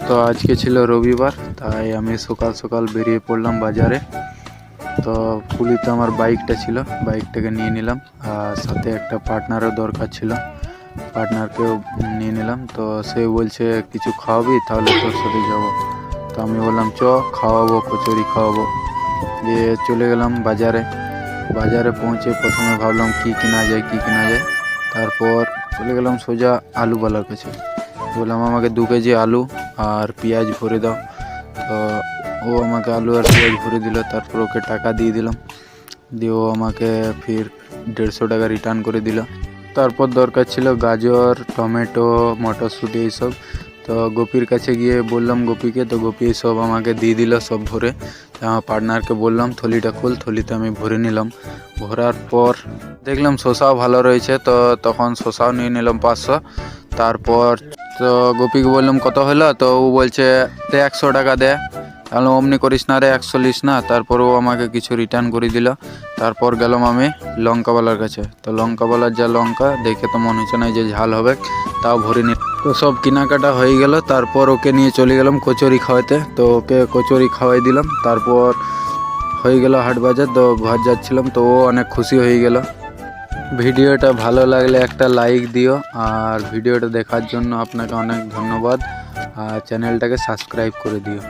তো আজকে ছিল রবিবার, তাই আমি সকাল সকাল বেরিয়ে পড়লাম বাজারে। তো পুলিতে আমার বাইকটা ছিল, বাইকটাকে নিয়ে নিলাম, আর সাথে একটা পার্টনারও দরকার ছিল, পার্টনারকেও নিয়ে নিলাম। তো সে বলছে কিছু খাওয়াবি, তাহলে তোর সাথে যাবো। তো আমি বললাম চ, খাওয়াবো, কচুরি খাওয়াবো। দিয়ে চলে গেলাম বাজারে। বাজারে পৌঁছে প্রথমে ভাবলাম কি কেনা যায়। তারপর চলে গেলাম সোজা আলুওয়ালার কাছে, বললাম আমাকে 2 কেজি আলু আর পেঁয়াজ ভরে দাও। তো ও আমাকে আলু আর পেঁয়াজ ভরে দিল। তারপর ওকে টাকা দিয়ে দিলাম, দিয়ে ও আমাকে ফির 150 টাকা রিটার্ন করে দিল। তারপর দরকার ছিল গাজর, টমেটো, মটরশুঁটি এইসব। তো গোপীর কাছে গিয়ে বললাম গোপীকে, তো গোপী সব আমাকে দিয়ে দিল সব ভরে। আমার পার্টনারকে বললাম থলিটা খোল, থলিতে আমি ভরে নিলাম। ভরার পর দেখলাম শসাও ভালো রয়েছে, তো তখন শসাও নিয়ে নিলাম 500। তারপর তো গোপীকে বললাম কত হলো, তো ও বলছে 100 টাকা দে। তাহলে অমনি করিস না রে, 100 লিস না। তারপর ও আমাকে কিছু রিটার্ন করে দিল। তারপর গেলাম আমি লঙ্কাওয়ালার কাছে। তো লঙ্কাওয়ালার যা লঙ্কা দেখে তো মনে হচ্ছে না যে ঝাল হবে, তাও ভরে নি। তো সব কেনাকাটা হয়ে গেল। তারপর ওকে নিয়ে চলে গেলাম কচুরি খাওয়াতে। তো ওকে কচুরি খাওয়াই দিলাম। তারপর হয়ে গেল হাট বাজার। তো ঘর যাচ্ছিলাম, তো ও অনেক খুশি হয়ে গেল। ভিডিওটা ভালো লাগলে একটা লাইক দিও, আর ভিডিওটা দেখার জন্য আপনাকে অনেক ধন্যবাদ, আর চ্যানেলটাকে সাবস্ক্রাইব করে দিও।